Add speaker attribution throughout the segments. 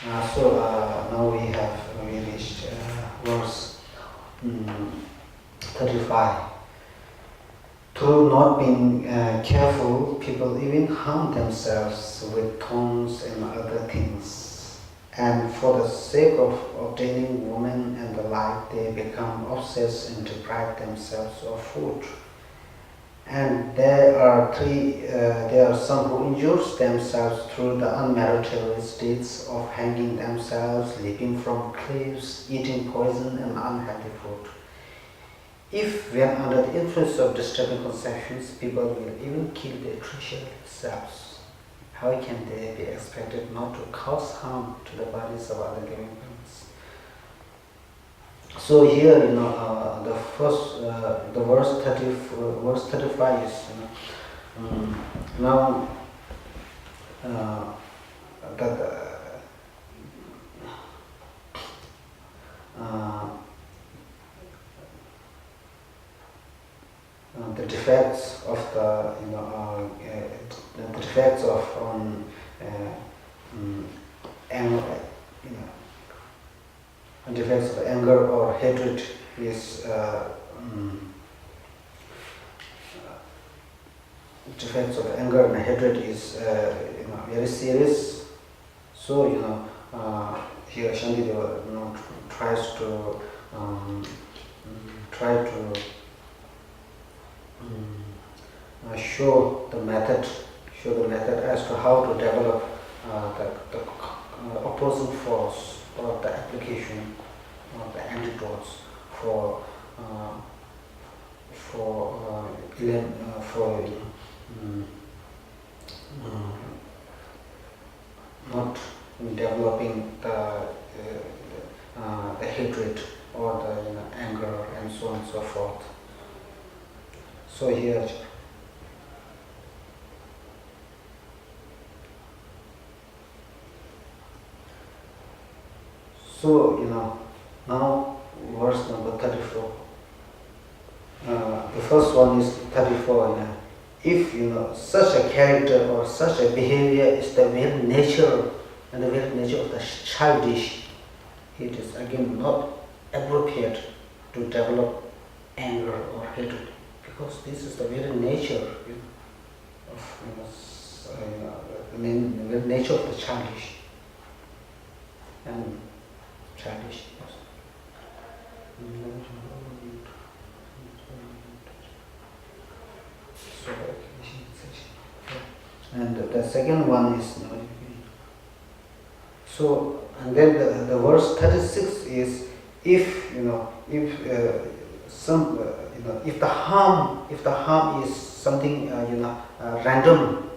Speaker 1: Now we reached verse 35. Through not being careful, people even harm themselves with thorns and other things. And for the sake of obtaining women and the like, they become obsessed and deprive themselves of food. And there are some who injure themselves through the unmeritorious deeds of hanging themselves, leaping from cliffs, eating poison and unhealthy food. If, when under the influence of disturbing conceptions, people will even kill their treasured selves, how can they be expected not to cause harm to the bodies of other living beings? So here, the first, the verse 35 is, now that the defects of the defects of defects of anger or hatred is defects of anger and hatred is very serious. So here Shantideva tries to show the method as to how to develop the opposing force or the application of the antidotes for not developing the hatred or the anger and so on and so forth. So here now verse number 34. The first one is 34. If such a character or such a behavior is the very nature and the very nature of the childish, it is again not appropriate to develop anger or hatred, because this is the very nature of the very nature of the childish and childish. And the second one is and then the verse 36 is if the harm is something random,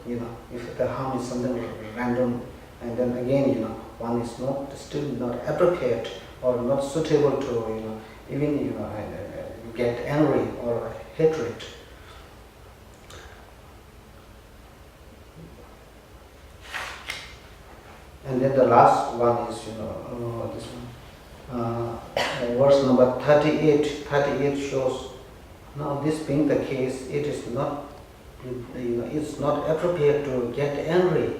Speaker 1: if the harm is something random, and then again one is still not appropriate or not suitable to even get angry or hatred. And then the last one is this one, verse number 38. 38 shows, now this being the case, it is not it's not appropriate to get angry,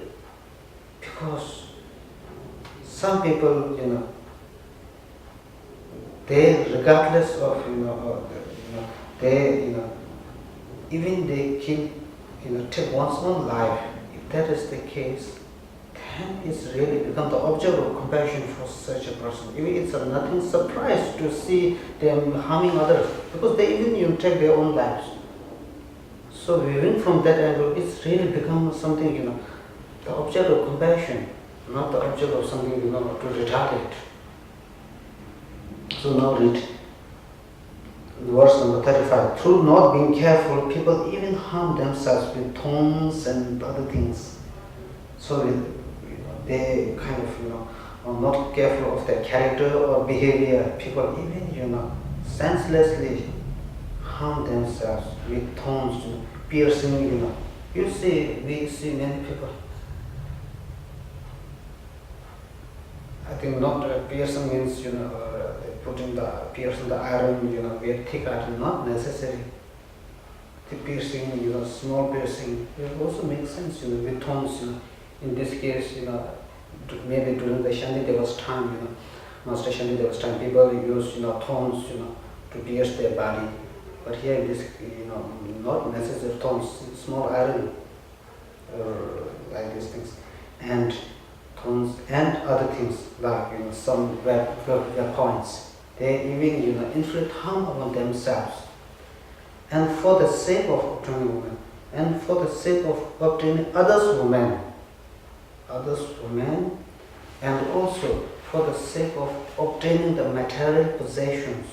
Speaker 1: because some people they, regardless of they even they kill take one's own life. If that is the case, then it's really become the object of compassion for such a person. Even it's a nothing surprise to see them harming others, because they even take their own lives. So viewing from that angle, it's really become something the object of compassion, not the object of something to retaliate. So now read verse number 35. Through not being careful, people even harm themselves with thorns and other things. So they kind of are not careful of their character or behavior. People even senselessly harm themselves with thorns, piercing. We see many people. I think not piercing means piercing the iron, with thick iron, not necessary. The piercing, small piercing, it also makes sense, with thorns. In this case, maybe during the Shantideva's time, Master Shantidev's time, people use, thorns, to pierce their body. But here in this, not necessary thorns, small iron, like these things, and thorns and other things like, some points. They even, inflict harm on themselves. And for the sake of obtaining women, and for the sake of obtaining others' women, and also for the sake of obtaining the material possessions,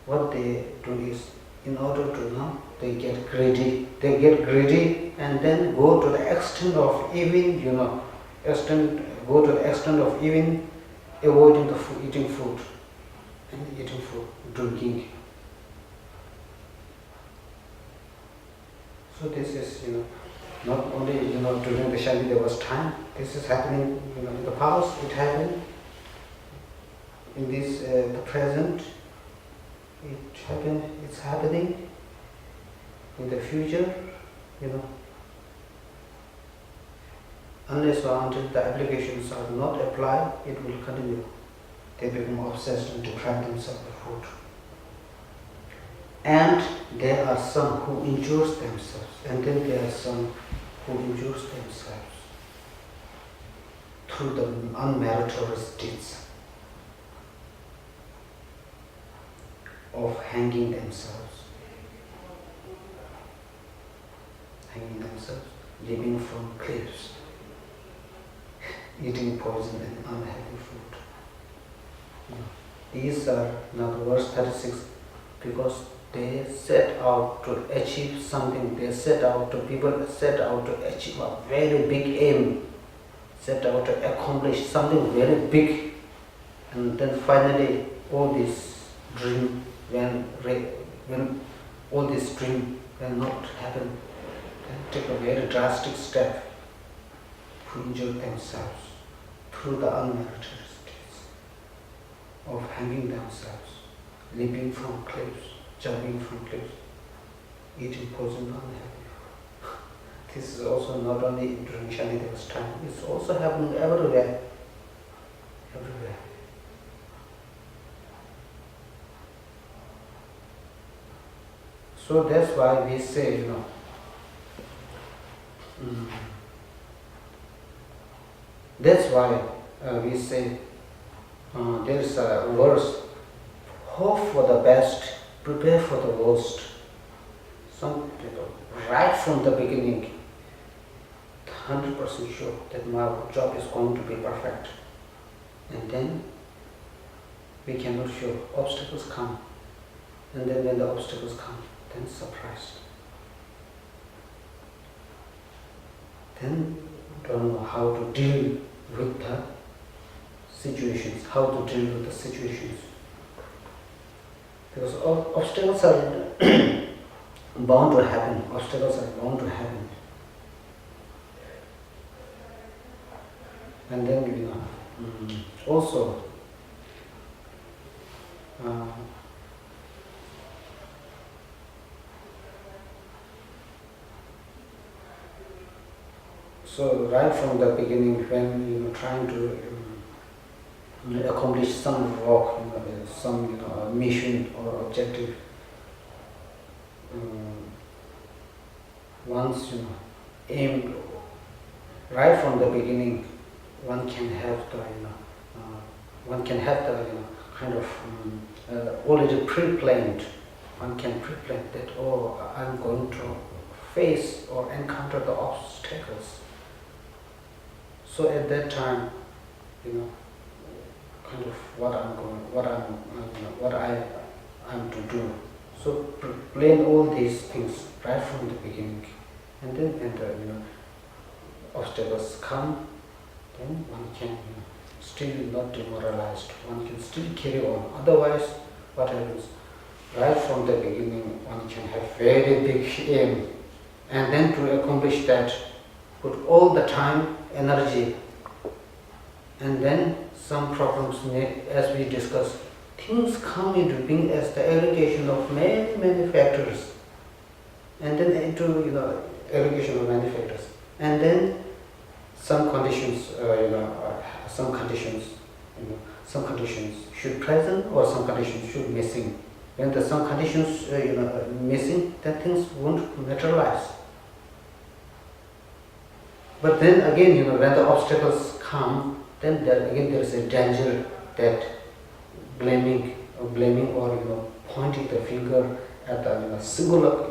Speaker 1: what they do is, in order to they get greedy. They get greedy and then go to the extent of even, go to the extent of even avoiding the food, eating food, drinking. So this is, not only, during the Shantideva's time, this is happening, in the past, it happened. In this, the present, it's happening. In the future, unless or until the applications are not applied, it will continue. They become obsessed and deprive themselves of food. And there are some who injure themselves, and then there are some who injure themselves through the unmeritorious deeds of hanging themselves, living from cliffs, eating poison and unhealthy food. These are, in other words, 36, because they set out to achieve something. People set out to achieve a very big aim, set out to accomplish something very big, and then finally all this dream, when all this dream will not happen, they take a very drastic step to injure themselves through the unmeritorious deeds of hanging themselves, leaping from cliffs, jumping from cliffs, eating poison unhealthy food. This is also not only during Shantideva's time, it's also happening everywhere. So that's why we say, that's why we say, there is a verse, hope for the best, prepare for the worst. Some people, right from the beginning, 100% sure that my job is going to be perfect. And then we cannot sure, obstacles come. And then when the obstacles come, then surprised. Then don't know how to deal with the situations, Because obstacles are bound to happen. And then, also, so right from the beginning, when trying to accomplish some work, some mission or objective, once aim right from the beginning, one can have the kind of already pre-planned. One can pre-plan that, I'm going to face or encounter the obstacles. So at that time, kind of what I'm to do. So plan all these things right from the beginning, and then when the obstacles come, then one can still not demoralized. One can still carry on. Otherwise, what happens? Right from the beginning, one can have very big aim, and then to accomplish that, put all the time, energy, and then some problems may, as we discussed, things come into being as the aggregation of many factors, and then into aggregation of many factors, and then some conditions some conditions, some conditions should present or some conditions should missing. When the some conditions missing, then things won't materialize. But then again, when the obstacles come, then there is a danger that blaming or pointing the finger at the singular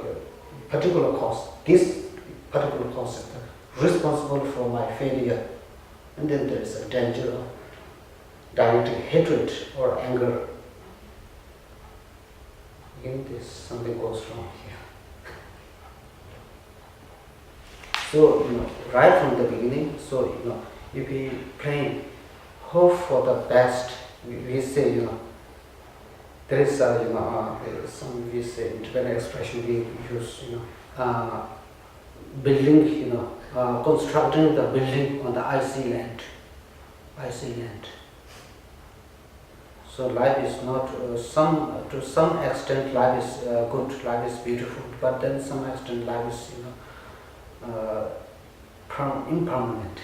Speaker 1: particular cause. This particular cause is responsible for my failure, and then there is a danger of direct hatred or anger. Again, something goes wrong here. So, right from the beginning, if we pray, hope for the best, we say, there is some, we say, in Tibetan expression we use, building, constructing the building on the icy land. So life is not, to some extent life is good, life is beautiful, but then some extent life is, impermanent.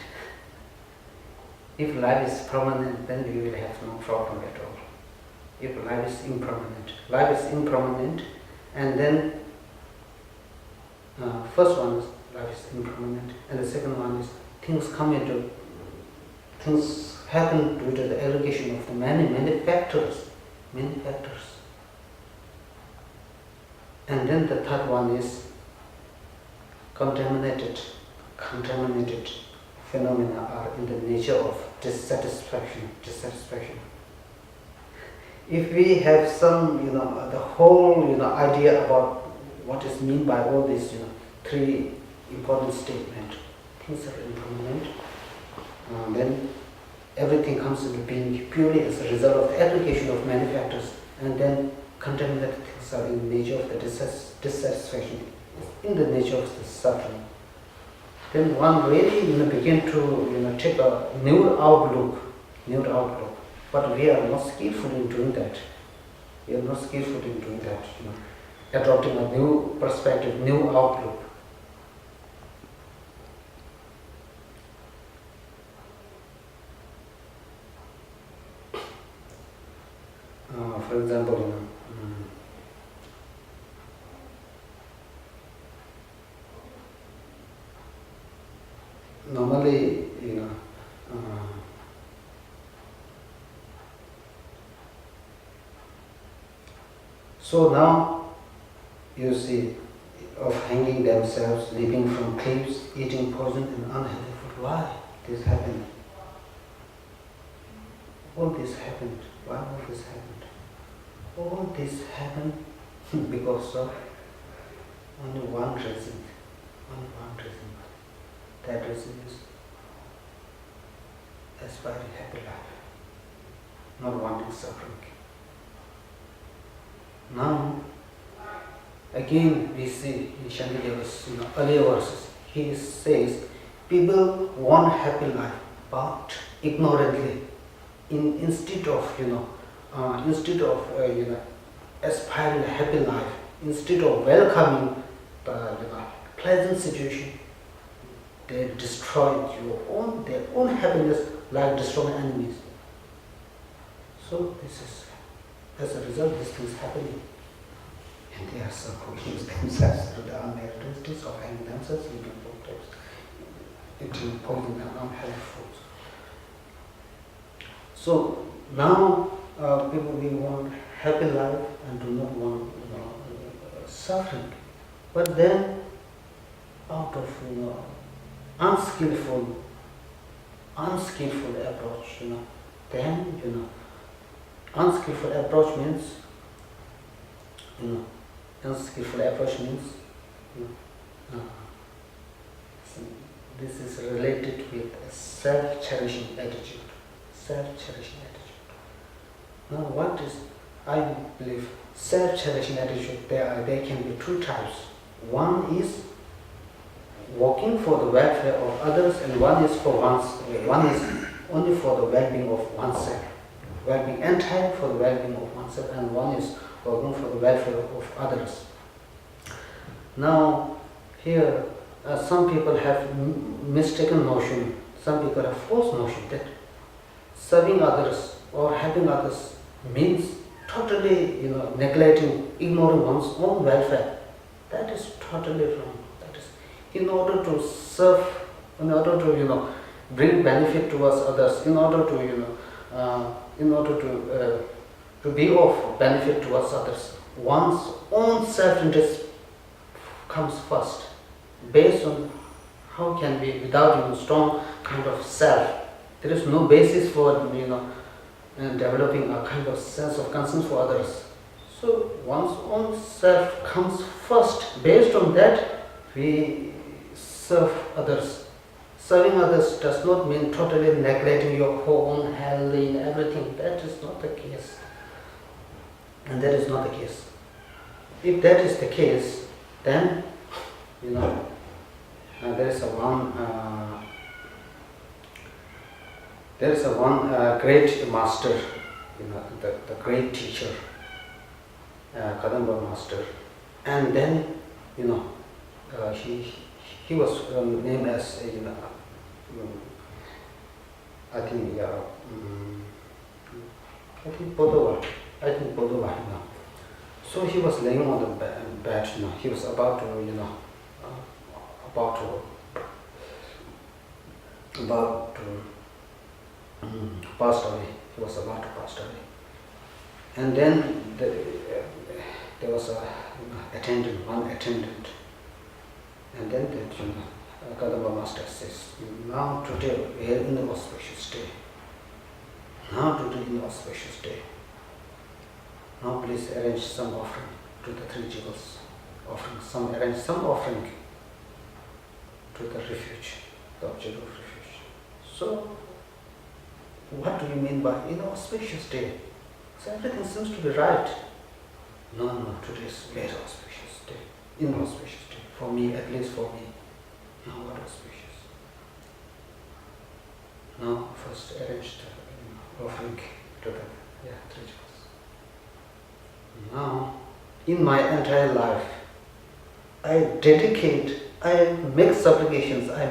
Speaker 1: If life is permanent, then we will have no problem at all. If life is impermanent, and then first one is life is impermanent, and the second one is things happen due to the aggregation of the many factors. And then the third one is contaminated phenomena are in the nature of dissatisfaction. If we have some, the whole, idea about what is meant by all these, three important statements, things are impermanent, then everything comes into being purely as a result of the application of many factors, and then contaminated things are in the nature of the dissatisfaction, in the nature of the suffering. Then one really begin to take a new outlook. But we are not skillful in doing that. Adopting a new perspective, new outlook. For example, normally, so now you see of hanging themselves, leaping from cliffs, eating poison and unhealthy food. Why this happened? All this happened. Why all this happened? All this happened because of only one reason. That reason is aspiring happy life, not wanting suffering. Now, again we see in Shantideva's earlier verses, he says, people want happy life, but ignorantly, instead of aspiring a happy life, instead of welcoming the pleasant situation, they destroy their own happiness like destroying enemies. So this is, as a result, these things happening. And they are so use themselves to the unmerited states of hanging themselves, eating poison and unhealthy foods. So now people will want happy life and do not want suffering. But then out of unskillful approach, then unskillful approach means this is related with a self-cherishing attitude. Now what is, I believe, self-cherishing attitude? There can be two types. One is working for the welfare of others, and one is only for the well-being of oneself. Well-being entirely for the well-being of oneself, and one is working for the welfare of others. Now, here, some people have mistaken notion, some people have false notion that serving others or helping others means totally, neglecting, ignoring one's own welfare. That is totally wrong. That is, in order to serve, in order to, bring benefit towards others, in order to be of benefit towards others, one's own self-interest comes first. Based on how can be without strong kind of self, there is no basis for developing a kind of sense of concern for others. So one's own self comes first. Based on that, we serve others. Serving others does not mean totally neglecting your own health and everything. That is not the case. And that is not the case. If that is the case, then there is one great master, the great teacher, Kadamba master, and then he was named as I think Bodhisattva. So he was laying on the bed. He was about to pass away. He was about to pass away, and then there was one attendant, and then that Kadamba master says, "Now today we are in the auspicious day. Now today in the auspicious day. Now please arrange some offering to the three jewels. Arrange some offering to the refuge, the object of refuge." So, what do you mean by auspicious day? So everything seems to be right. No, today is very auspicious day. Inauspicious day. For me, at least for me. No, what auspicious? Now, first arrange the offering to the three jewels. Now, in my entire life, I make supplications, I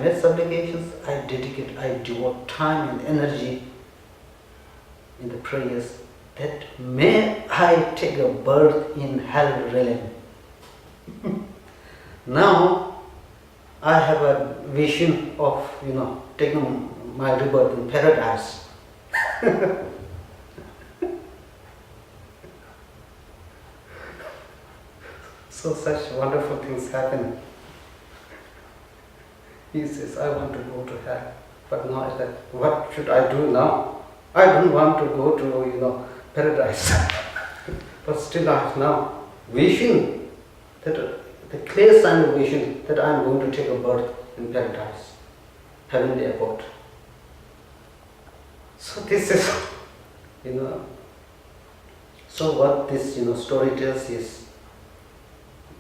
Speaker 1: devote time and energy in the prayers that may I take a birth in hell realm. Now, I have a vision of, taking my rebirth in paradise. So such wonderful things happen. He says, I want to go to hell. But now I said, what should I do now? I don't want to go to, paradise. But still I have now vision, that the clear sign of vision that I am going to take a birth in paradise, heavenly abode. So this is, so what this, story tells is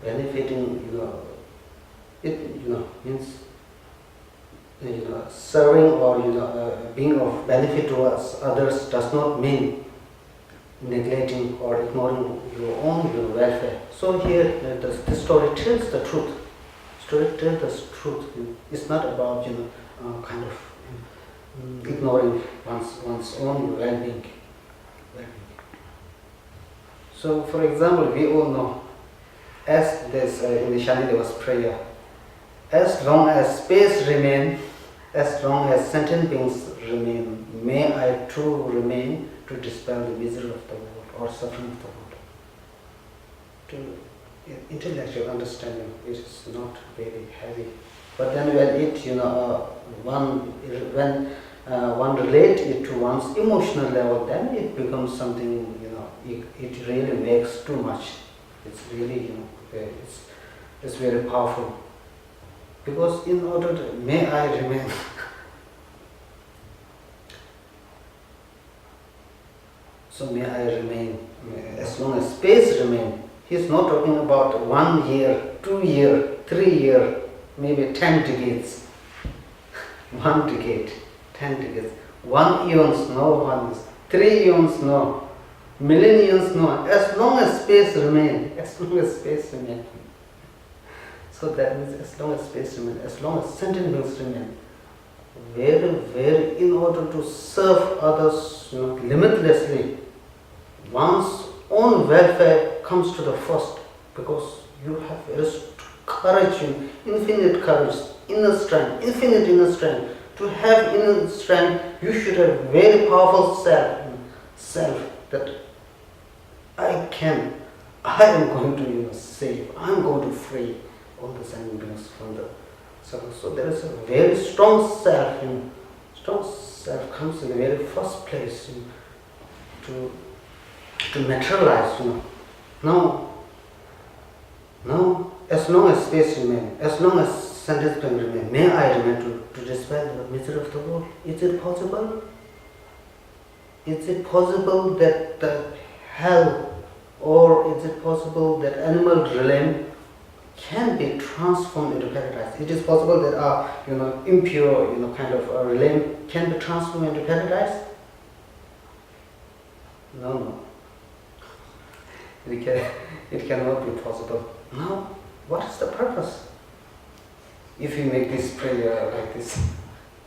Speaker 1: benefiting, it, means, serving or, being of benefit towards others does not mean neglecting or ignoring your own welfare. So here, the story tells the truth. Story tells the truth. It's not about, kind of ignoring one's own well-being. So, for example, we all know, as this in the Shantideva's prayer, as long as space remains, as long as sentient beings remain, may I too remain to dispel the misery of the world or suffering of the world. To intellectual understanding, it is not very heavy. But then when one relates it to one's emotional level, then it becomes something, it really makes too much. It's really, it's very powerful. Because in order to, may I remain, so may I remain, as long as space remains. He's not talking about 1 year, 2 year, 3 year, maybe 10 decades. 1 decade, 10 decades. 1 eons, no 1 is. 3 eons, no. Millenniums, no. As long as space remains, as long as space remains. So that means as long as space remains, as long as sentient beings remain, in order to serve others, limitlessly, one's own welfare comes to the first, because you have courage, infinite courage, inner strength, infinite inner strength. To have inner strength, you should have very powerful self that I am going to save, I am going to free all the sentient beings from the circle. So there is a very strong self, strong self comes in the very first place to materialize. Now, as long as space remains, as long as sentence can remain, may I remain to dispel the misery of the world? Is it possible? Is it possible that the hell, or is it possible that animal realm can be transformed into paradise? It is possible that our impure kind of realm can be transformed into paradise? No. It cannot be possible. Now, what is the purpose? If you make this prayer like this,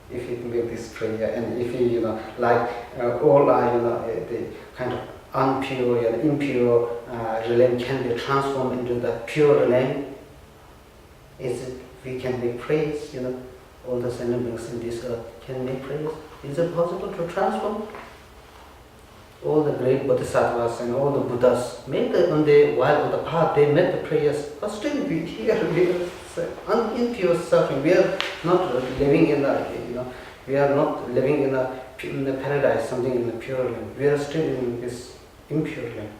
Speaker 1: if you make this prayer, and if you all are the kind of impure realm can be transformed into the pure realm, we can make praise, all the sentient beings in this earth can make praise. Is it possible to transform? All the great bodhisattvas and all the Buddhas while on the path they made the prayers, but still we are impure suffering. We are not living in the paradise, something in the pure land. We are still in this impure land.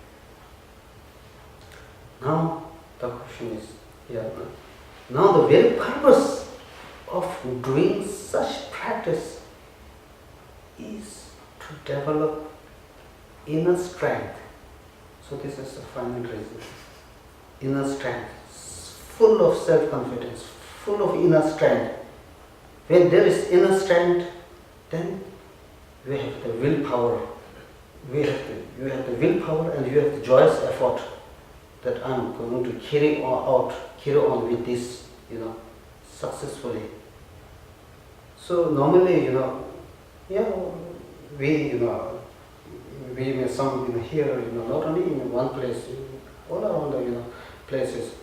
Speaker 1: Now the question is, now the very purpose of doing such practice is to develop inner strength. So this is the final reason. Inner strength, full of self-confidence, full of inner strength. When there is inner strength, then you have the willpower. You have the willpower and you have the joyous effort that I'm going to carry on with this, successfully. So normally, we may some here, not only in one place, all around the places.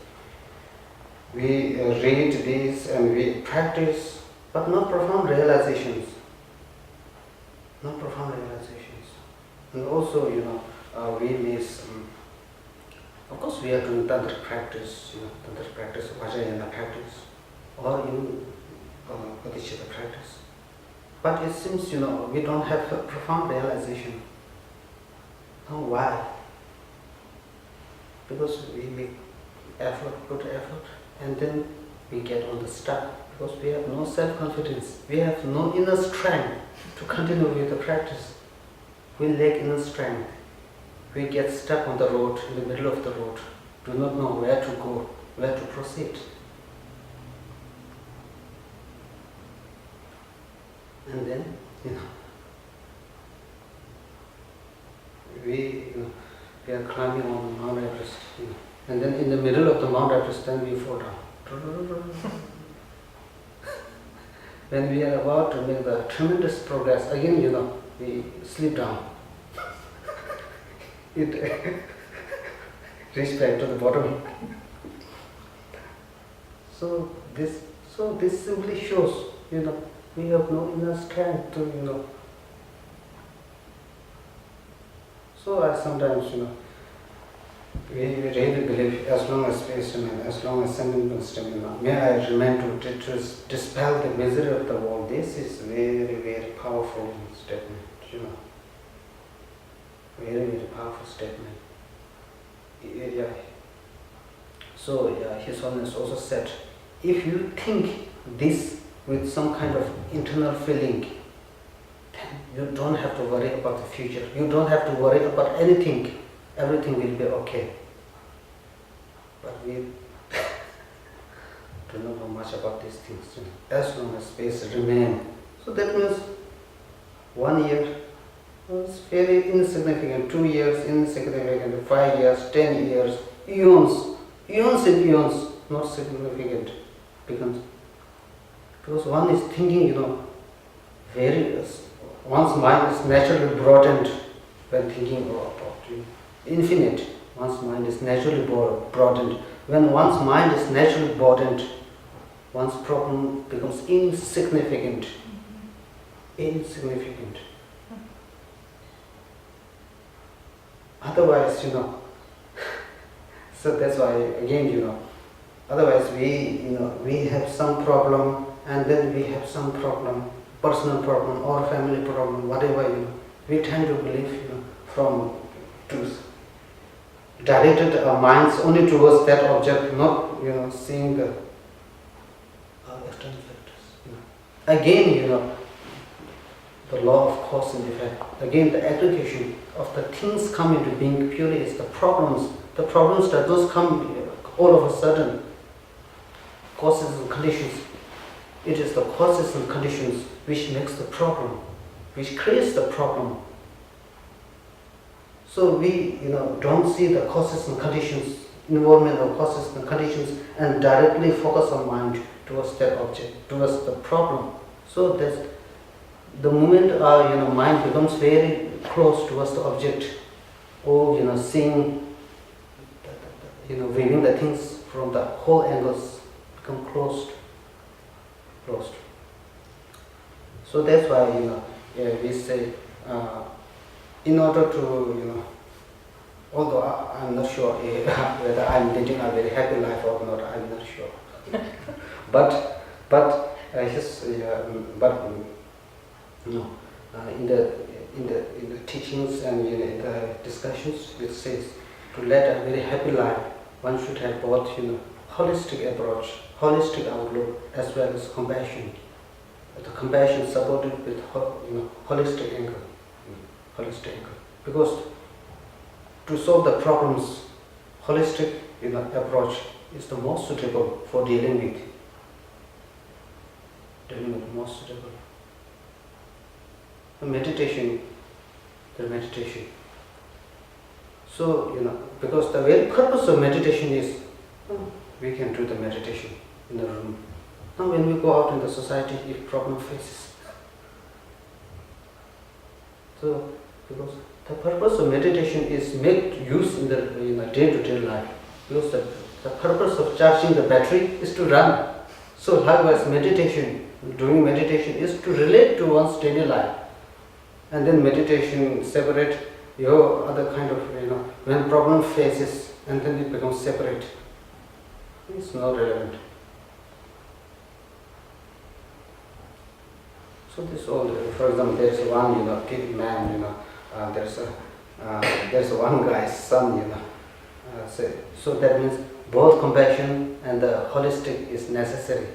Speaker 1: We read these and we practice, but not profound realizations. Not profound realizations. And also, we miss. Of course, we are doing tantric practice, tantric practice, vajrayana practice, or even bodhisattva practice. But it seems, we don't have a profound realization. Now, why? Because we make good effort, and then we get on the stuck, because we have no self-confidence, we have no inner strength to continue with the practice. We lack inner strength. We get stuck on the road, in the middle of the road, do not know where to go, where to proceed. And then, we are climbing on Mount Everest, and then in the middle of the Mount Everest, then we fall down. When we are about to make the tremendous progress, again, we slip down. It reach back to the bottom. So this simply shows, we have no inner strength to, So I sometimes, we really believe as long as space remains, as long as sentient beings remain, may I remain to dispel the misery of the world. This is very, very powerful statement, Very, very powerful statement. So His Holiness also said, if you think this with some kind of internal feeling, then you don't have to worry about the future. You don't have to worry about anything. Everything will be okay. But we do not know much about these things. As long as space remains. So that means 1 year is very insignificant, 2 years insignificant, 5 years, 10 years, eons and eons, not significant. Because one is thinking, one's mind is naturally broadened when thinking about infinite. One's mind is naturally broadened. When one's mind is naturally broadened, one's problem becomes insignificant. Insignificant. Otherwise, so that's why, again, otherwise we have some problem, and then we have some problem, personal problem or family problem, whatever, we tend to believe, from truth. Directed our minds only towards that object, not, seeing the external factors. Again, the law of cause and effect. Again, the application of the things come into being purely is the problems. The problems that those come all of a sudden. Causes and conditions. It is the causes and conditions which makes the problem, which creates the problem. So we, don't see the causes and conditions, involvement of causes and conditions, and directly focus our mind towards that object, towards the problem. So that's the moment our mind becomes very close towards the object, or seeing, viewing the things from the whole angles, become closed. So that's why we say, in order to although I'm not sure whether I'm leading a very happy life or not, I'm not sure. but in the teachings and in the discussions, it says to lead a very happy life, one should have both holistic approach, holistic outlook, as well as compassion. The compassion supported with holistic angle, because to solve the problems, holistic approach is the most suitable for dealing with most suitable. The meditation. So, because the very purpose of meditation is, we can do the meditation in the room. Now when we go out in the society, if problem faces. So, because the purpose of meditation is make use in the day-to-day life. Because the purpose of charging the battery is to run. So likewise doing meditation is to relate to one's daily life. And then meditation separate your other kind of, when problem faces, and then it becomes separate. It's not relevant. So this all, for example, there's one, man, there's one guy's son, so that means both compassion and the holistic is necessary.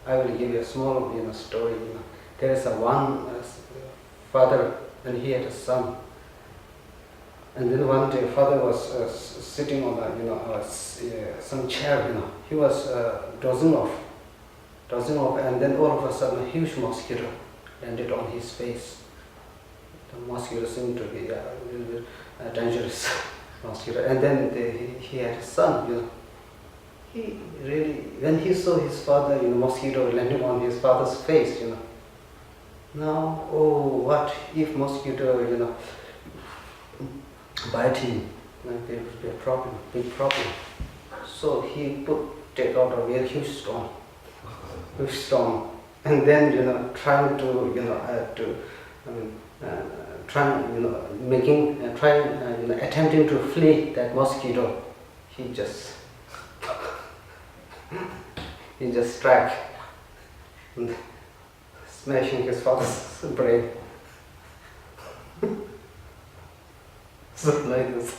Speaker 1: I will give you a small, story. There is one father, and he had a son. And then one day, father was sitting on some chair. He was dozing off, and then all of a sudden, a huge mosquito landed on his face. The mosquito seemed to be a little bit dangerous mosquito. And then he had a son. He really, when he saw his father, mosquito landing on his father's face, Now, what if mosquito, bite him? There would be a problem, big problem. So he take out a very huge stone, and then trying to attempting to flee that mosquito. He just struck, smashing his father's brain. So like this.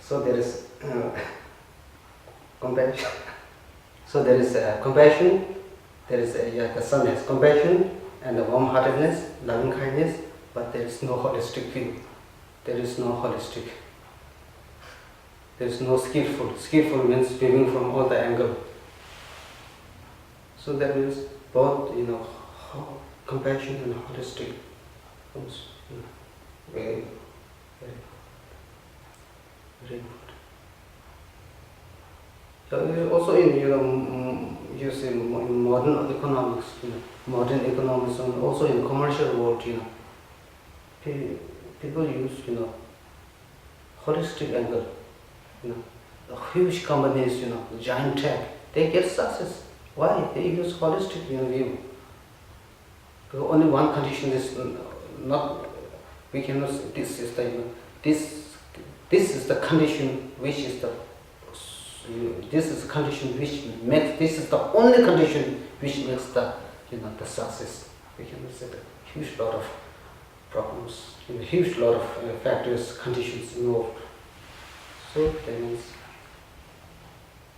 Speaker 1: So there is compassion. So there is compassion. There is the son has compassion and the warm-heartedness, loving kindness, but there is no holistic view. There is no holistic. There is no skillful. Skillful means viewing from all the angle. So that means both, compassion and holistic. Very, very, very good. So also in you see in modern economics, modern economics, and also in commercial world, people use holistic angle. The huge companies, giant tech, they get success. Why? They use holistic view. Because only one condition is not. We cannot say this is the this is the condition which is the this is the condition which makes this is the only condition which makes the the success. We cannot say the huge lot of problems, huge lot of factors, conditions involved. So that means.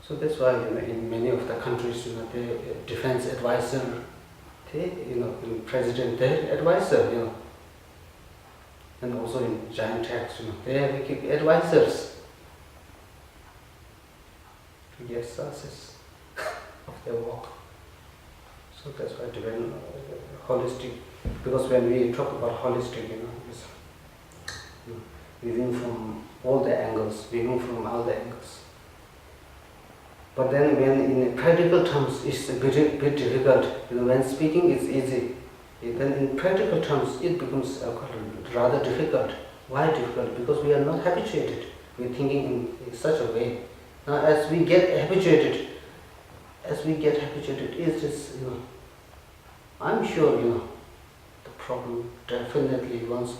Speaker 1: So that's why in many of the countries, the defense advisor, the president, their advisor, and also in giant techs, they have advisors to get success of their work. So that's why depend holistic, because when we talk about holistic, it's viewing from all the angles, viewing from all the angles. But then when in practical terms it's a bit difficult, when speaking it's easy, then in practical terms it becomes rather difficult. Why difficult? Because we are not habituated. We're thinking in such a way. Now as we get habituated, it's just, I'm sure, the problem definitely once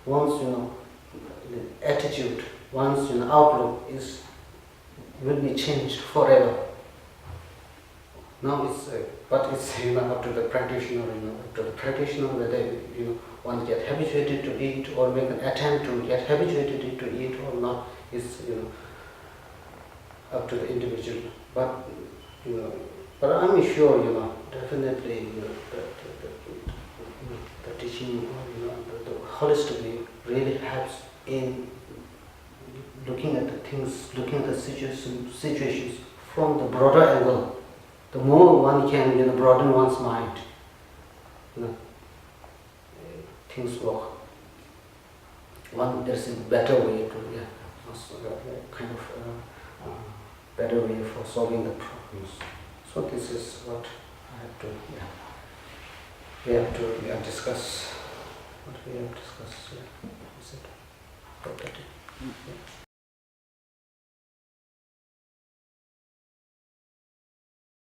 Speaker 1: the attitude, once outlook will be changed forever. Now it's, but it's up to the practitioner, whether one get habituated to eat or make an attempt to get habituated to eat or not. Is up to the individual. But but I'm sure definitely the teaching the holistically really helps in looking at the things, looking at the situations from the broader angle. The more one can broaden one's mind, things work. There's a better way to kind of better way for solving the problems. So this is what I have to we have to discuss. What we have discussed. Is it?